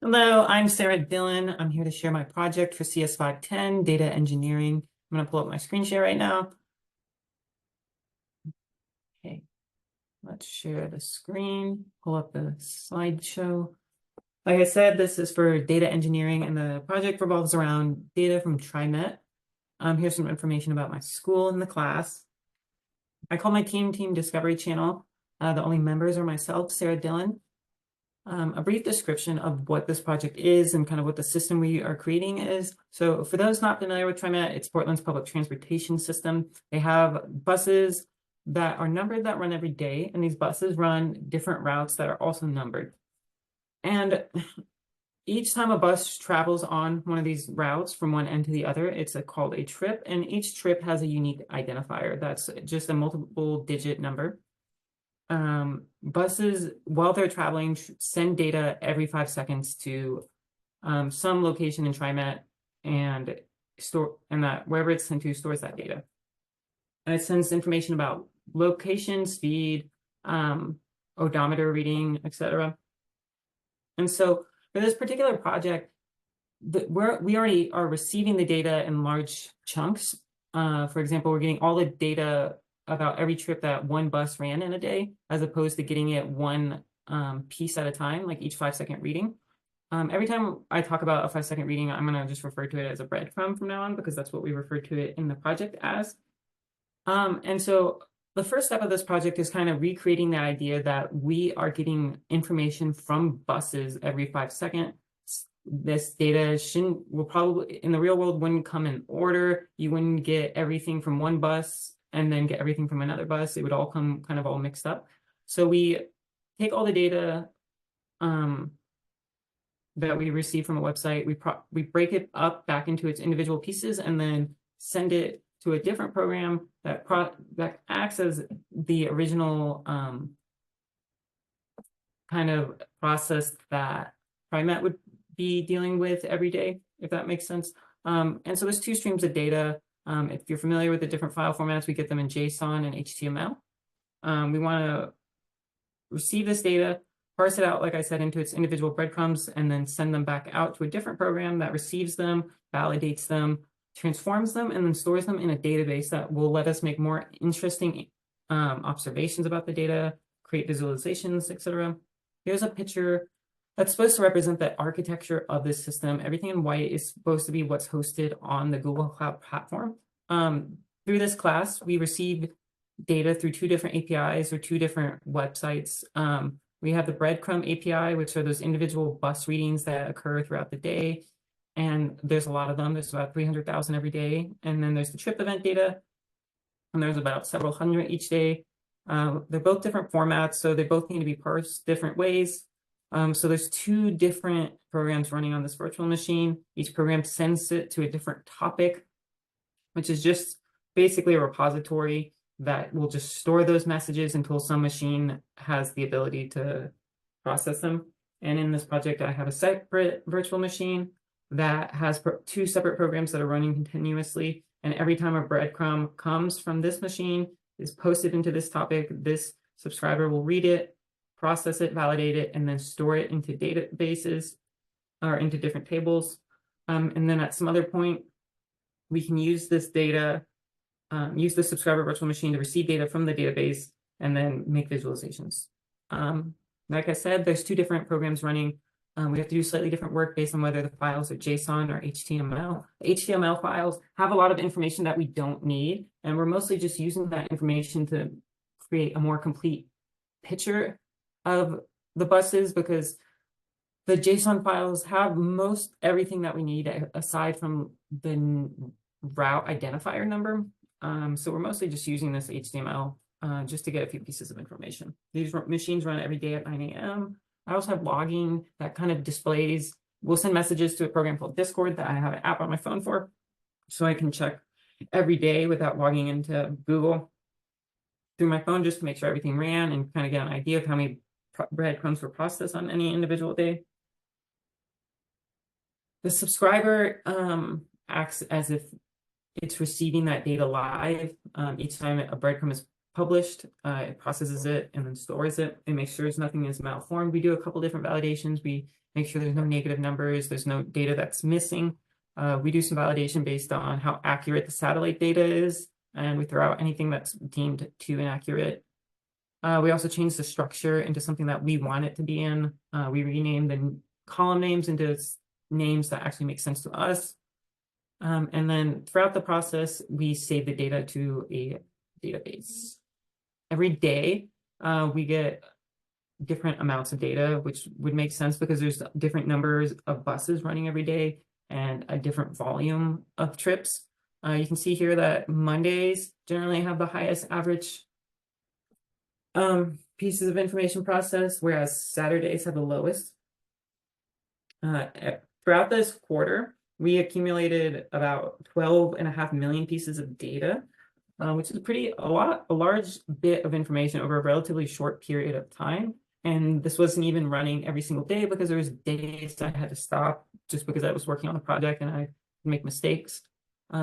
Hello, I'm Sarah Dillon. I'm here to share my project for CS510 data engineering. I'm going to pull up my screen share right now. Okay, let's share the screen, pull up the slideshow. Like I said, this is for data engineering, and the project revolves around data from TriMet. Here's some information about my school and the class. I call my team Team Discovery Channel. The only members are myself, Sarah Dillon. A brief description of what this project is and kind of what the system we are creating is. So for those not familiar with TriMet, it's Portland's public transportation system. They have buses that are numbered that run every day, and these buses run different routes that are also numbered. And each time a bus travels on one of these routes from one end to the other, it's called a trip, and each trip has a unique identifier. That's just a multiple digit number. Buses, while they're traveling, send data every 5 seconds to some location in TriMet and that wherever it's sent to stores that data. And it sends information about location, speed, odometer reading, etc. And so for this particular project, we already are receiving the data in large chunks. For example, we're getting all the data about every trip that one bus ran in a day, as opposed to getting it one piece at a time, like each 5-second reading. Every time I talk about a 5-second reading, I'm going to just refer to it as a breadcrumb from now on, because that's what we refer to it in the project as. And so the first step of this project is kind of recreating that idea that we are getting information from buses every 5 seconds. This data will probably, in the real world, wouldn't come in order. You wouldn't get everything from one bus and then get everything from another bus. It would all come kind of all mixed up. So we take all the data that we receive from a website, we break it up back into its individual pieces, and then send it to a different program that acts as the original kind of process that TriMet would be dealing with every day, if that makes sense. And so there's 2 streams of data. If you're familiar with the different file formats, we get them in JSON and HTML. We want to receive this data, parse it out, like I said, into its individual breadcrumbs, and then send them back out to a different program that receives them, validates them, transforms them, and then stores them in a database that will let us make more interesting observations about the data, create visualizations, etc. Here's a picture that's supposed to represent the architecture of this system. Everything in white is supposed to be what's hosted on the Google Cloud platform. Through this class, we receive data through 2 different APIs or 2 different websites. We have the breadcrumb API, which are those individual bus readings that occur throughout the day. And there's a lot of them. There's about 300,000 every day. And then there's the trip event data, and there's about several hundred each day. They're both different formats, so they both need to be parsed different ways. So there's 2 different programs running on this virtual machine. Each program sends it to a different topic, which is just basically a repository that will just store those messages until some machine has the ability to process them. And in this project, I have a separate virtual machine that has 2 separate programs that are running continuously. And every time a breadcrumb comes from this machine, is posted into this topic, this subscriber will read it, process it, validate it, and then store it into databases or into different tables. And then at some other point, we can use this data, use the subscriber virtual machine to receive data from the database and then make visualizations. Like I said, there's 2 different programs running. We have to do slightly different work based on whether the files are JSON or HTML. The HTML files have a lot of information that we don't need, and we're mostly just using that information to create a more complete picture of the buses, because the JSON files have most everything that we need aside from the route identifier number. So we're mostly just using this HTML just to get a few pieces of information. These machines run every day at 9 a.m. I also have logging that kind of displays. We'll send messages to a program called Discord that I have an app on my phone for, so I can check every day without logging into Google through my phone, just to make sure everything ran and kind of get an idea of how many breadcrumbs were processed on any individual day. The subscriber acts as if it's receiving that data live. Each time a breadcrumb is published, it processes it and then stores it. It makes sure nothing is malformed. We do a couple different validations. We make sure there's no negative numbers, there's no data that's missing. We do some validation based on how accurate the satellite data is, and we throw out anything that's deemed too inaccurate. We also changed the structure into something that we want it to be in. We renamed the column names into names that actually make sense to us. And then throughout the process, we save the data to a database. Every day, we get different amounts of data, which would make sense because there's different numbers of buses running every day and a different volume of trips. You can see here that Mondays generally have the highest average pieces of information processed, whereas Saturdays have the lowest. Throughout this quarter, we accumulated about 12.5 million pieces of data, which is a large bit of information over a relatively short period of time. And this wasn't even running every single day because there was days I had to stop just because I was working on a project and I make mistakes.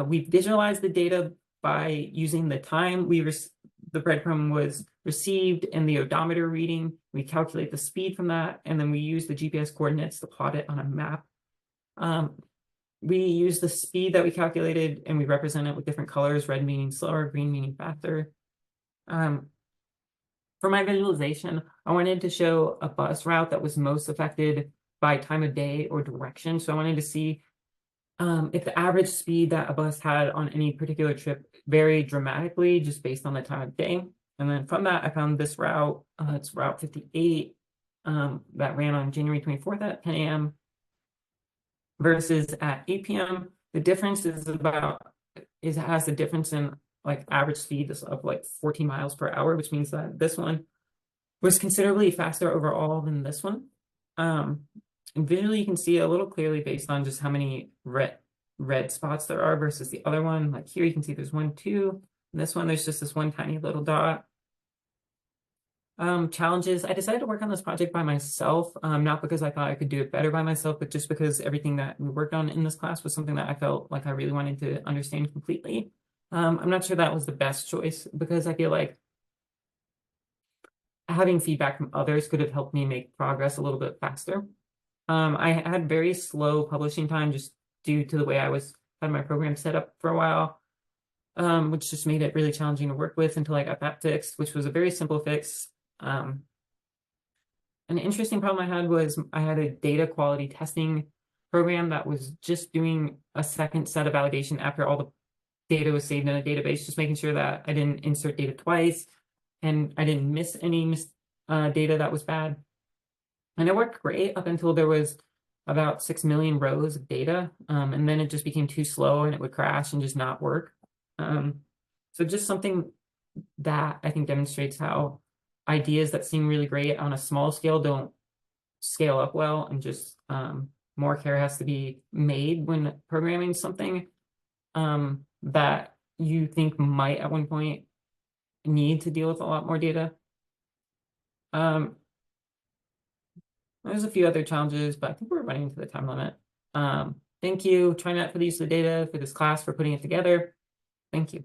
We visualized the data by using the time the breadcrumb was received and the odometer reading. We calculate the speed from that, and then we use the GPS coordinates to plot it on a map. We use the speed that we calculated and we represent it with different colors, red meaning slower, green meaning faster. For my visualization, I wanted to show a bus route that was most affected by time of day or direction. So I wanted to see if the average speed that a bus had on any particular trip varied dramatically just based on the time of day. And then from that, I found this route. It's Route 58 that ran on January 24th at 10 a.m. versus at 8 p.m. The difference is it has a difference in like average speed of like 14 miles per hour, which means that this one was considerably faster overall than this one. And visually, you can see a little clearly based on just how many red spots there are versus the other one. Like here, you can see there's 1, 2. And this one, there's just this one tiny little dot. Challenges. I decided to work on this project by myself, not because I thought I could do it better by myself, but just because everything that we worked on in this class was something that I felt like I really wanted to understand completely. I'm not sure that was the best choice because I feel like having feedback from others could have helped me make progress a little bit faster. I had very slow publishing time just due to the way I had my program set up for a while, which just made it really challenging to work with until I got that fixed, which was a very simple fix. An interesting problem I had was I had a data quality testing program that was just doing a second set of validation after all the data was saved in a database, just making sure that I didn't insert data twice and I didn't miss any data that was bad. And it worked great up until there was about 6 million rows of data. And then it just became too slow and it would crash and just not work. So just something that I think demonstrates how ideas that seem really great on a small scale don't scale up well, and just more care has to be made when programming something that you think might at one point need to deal with a lot more data. There's a few other challenges, but I think we're running into the time limit. Thank you, TriNet, for the use of the data for this class, for putting it together. Thank you.